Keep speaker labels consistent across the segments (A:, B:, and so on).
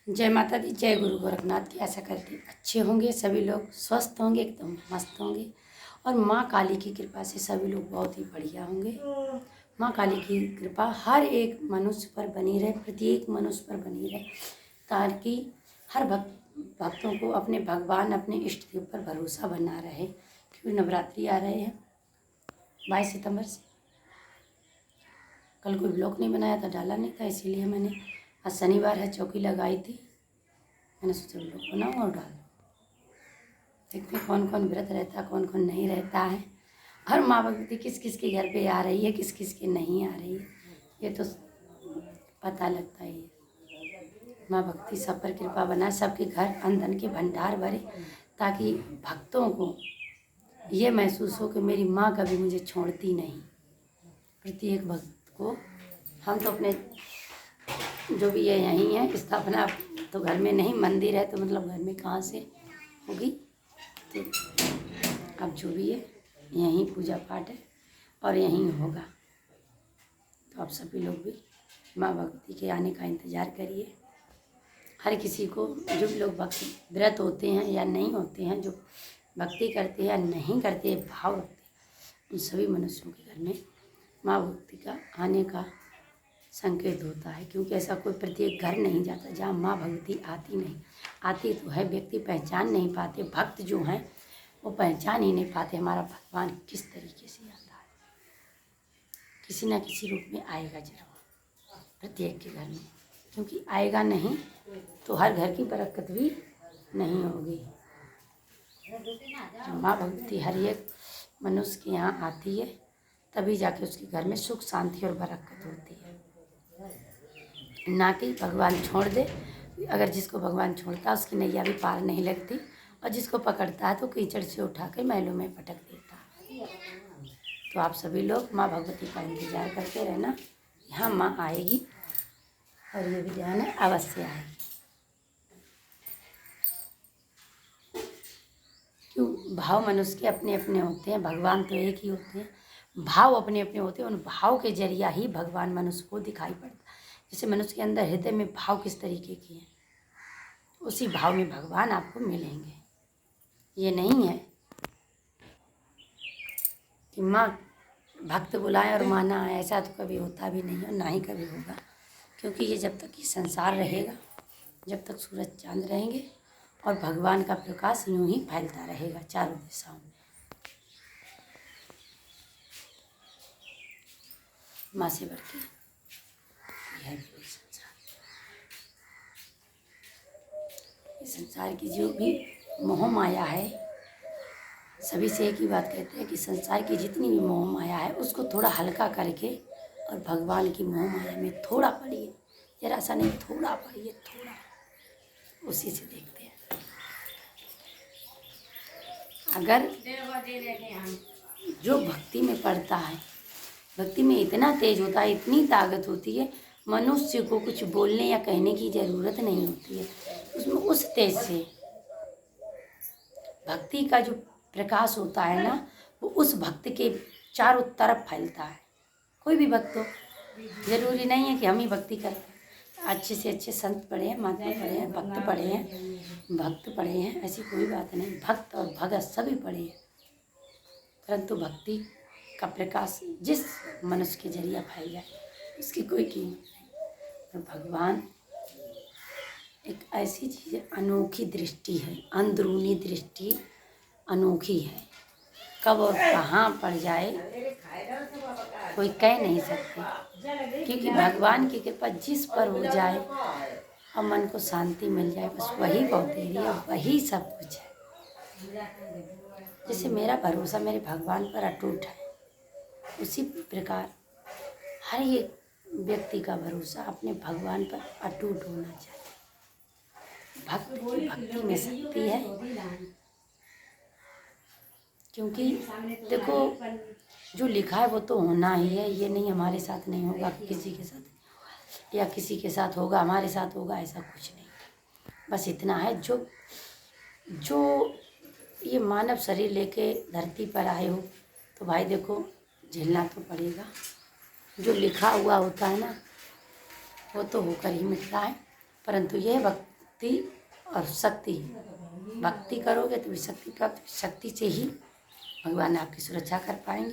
A: जय माता दी, जय गुरु गोरखनाथ की। आशा करती अच्छे होंगे सभी लोग, स्वस्थ होंगे, एकदम मस्त होंगे और माँ काली की कृपा से सभी लोग बहुत ही बढ़िया होंगे। माँ काली की कृपा हर एक मनुष्य पर बनी रहे, प्रत्येक मनुष्य पर बनी रहे, ताकि हर भक्तों को अपने भगवान, अपने इष्ट देव पर भरोसा बना रहे। क्योंकि नवरात्रि आ रहे हैं 22 सितंबर से। कल कोई ब्लॉग नहीं बनाया था, डाला नहीं था, इसीलिए मैंने आज शनिवार है, चौकी लगाई थी, मैंने सोचा ब्लॉग बनाऊँ और डालूँ। देखते हैं कौन कौन व्रत रहता है, कौन कौन नहीं रहता है, और माँ भगवती किस किस के घर पे आ रही है, किस किस के नहीं आ रही है, ये तो पता लगता ही है। माँ भक्ति सब पर कृपा बनाए, सबके घर अन्न धन के भंडार भरे, ताकि भक्तों को ये महसूस हो कि मेरी माँ कभी मुझे छोड़ती नहीं। प्रत्येक भक्त को, हम तो अपने जो भी है यहीं है, स्थापना तो घर में नहीं, मंदिर है तो मतलब घर में कहाँ से होगी, तो अब जो भी है यहीं पूजा पाठ है और यहीं होगा। तो आप सभी लोग भी माँ भगवती के आने का इंतज़ार करिए। हर किसी को, जो भी लोग भक्ति व्रत होते हैं या नहीं होते हैं, जो भक्ति करते हैं या नहीं करते, भाव रखते हैं, उन सभी मनुष्यों के घर में माँ भगवती का आने का संकेत होता है। क्योंकि ऐसा कोई प्रत्येक घर नहीं जाता जहाँ माँ भगवती आती नहीं। आती तो है, व्यक्ति पहचान नहीं पाते, भक्त जो हैं वो पहचान ही नहीं पाते हमारा भगवान किस तरीके से आता है। किसी न किसी रूप में आएगा जरूर प्रत्येक के घर में, क्योंकि आएगा नहीं तो हर घर की बरकत भी नहीं होगी। जब माँ भगवती हर एक मनुष्य के यहाँ आती है, तभी जाके उसके घर में सुख शांति और बरकत होती है। ना कि भगवान छोड़ दे। अगर जिसको भगवान छोड़ता है उसकी नैया भी पार नहीं लगती, और जिसको पकड़ता है तो कीचड़ से उठा के महलों में पटक देता है। तो आप सभी लोग माँ भगवती का इंतज़ार करते रहना, यहाँ माँ आएगी और ये भी ध्यान है, अवश्य आएगी। क्यों? भाव मनुष्य के अपने अपने होते हैं, भगवान तो एक ही होते हैं। भाव अपने अपने होते हैं, उन भाव के जरिया ही भगवान मनुष्य को दिखाई पड़ता है। जैसे मनुष्य के अंदर हृदय में भाव किस तरीके के हैं, उसी भाव में भगवान आपको मिलेंगे। ये नहीं है कि माँ भक्त बुलाएं और माँ ना आए, ऐसा तो कभी होता भी नहीं और ना ही कभी होगा। क्योंकि ये जब तक ये संसार रहेगा, जब तक सूरज चांद रहेंगे और भगवान का प्रकाश यूं ही फैलता रहेगा चारों दिशाओं में। माँ से बढ़ के यह भी कोई संसार, ये संसार की जो भी मोह माया है, सभी से एक ही बात कहते हैं कि संसार की जितनी भी मोह माया है उसको थोड़ा हल्का करके और भगवान की मोह माया में थोड़ा पढ़िए, जरा सा नहीं, थोड़ा पढ़िए, थोड़ा, उसी से देखते हैं। अगर जो भक्ति में पढ़ता है, भक्ति में इतना तेज होता है, इतनी ताकत होती है, मनुष्य को कुछ बोलने या कहने की ज़रूरत नहीं होती है। उसमें उस तेज से भक्ति का जो प्रकाश होता है ना, वो उस भक्त के चारों तरफ फैलता है। कोई भी भक्त हो, ज़रूरी नहीं है कि हम ही भक्ति करें। अच्छे से अच्छे संत पढ़े हैं, महात्मा पढ़े हैं, भक्त पढ़े हैं, ऐसी कोई बात नहीं। भक्त और भगत सभी पढ़े हैं, परंतु भक्ति का प्रकाश जिस मनुष्य के जरिए फैल जाए उसकी कोई कीमत नहीं। और भगवान एक ऐसी चीज़ है, अनोखी दृष्टि है, अंदरूनी दृष्टि अनोखी है। कब और कहाँ पड़ जाए कोई कह नहीं सकते, क्योंकि भगवान की कृपा जिस पर हो जाए और मन को शांति मिल जाए, बस वही बहुत देरी है, वही सब कुछ है। जैसे मेरा भरोसा मेरे भगवान पर अटूट है, उसी प्रकार हर एक व्यक्ति का भरोसा अपने भगवान पर अटूट होना चाहिए। भक्ति में शक्ति है, क्योंकि देखो जो लिखा है वो तो होना ही है। ये नहीं हमारे साथ नहीं होगा, किसी के साथ नहीं होगा, या किसी के साथ होगा हमारे साथ होगा, ऐसा कुछ नहीं। बस इतना है, जो ये मानव शरीर लेके धरती पर आए हो तो भाई देखो झेलना तो पड़ेगा। जो लिखा हुआ होता है ना वो तो होकर ही मिटता है, परंतु यह भक्ति और शक्ति, भक्ति करोगे तो भी शक्ति प्राप्त, शक्ति से ही भगवान आपकी सुरक्षा कर पाएंगे।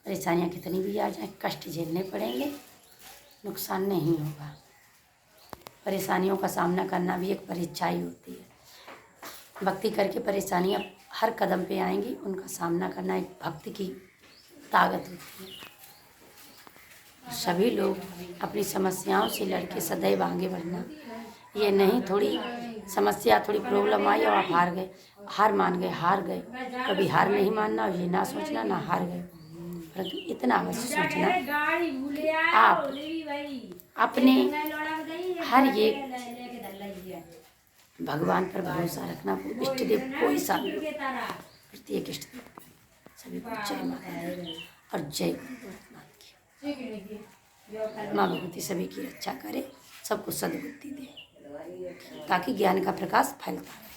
A: परेशानियाँ कितनी भी आ जाएं, कष्ट झेलने पड़ेंगे, नुकसान नहीं होगा। परेशानियों का सामना करना भी एक परीक्षा ही होती है। भक्ति करके परेशानियाँ हर कदम पे आएंगी, उनका सामना करना एक भक्ति की ताकत होती है। सभी लोग अपनी समस्याओं से लड़के सदैव आगे बढ़ना, ये नहीं थोड़ी समस्या, थोड़ी प्रॉब्लम आई और आप हार गए, हार मान गए, हार गए। कभी हार नहीं मानना और ये ना सोचना ना हार गए, परंतु इतना अवश्य सोचना कि आप अपने हर एक भगवान पर भरोसा रखना। इष्ट देव कोई सा भी हो, प्रत्येक इष्ट देव सभी को जय माता दी और जय भोलेनाथ की। माँ भगवती सभी की रक्षा करे, सबको सद्बुद्धि दे, ताकि ज्ञान का प्रकाश फैलता रहे।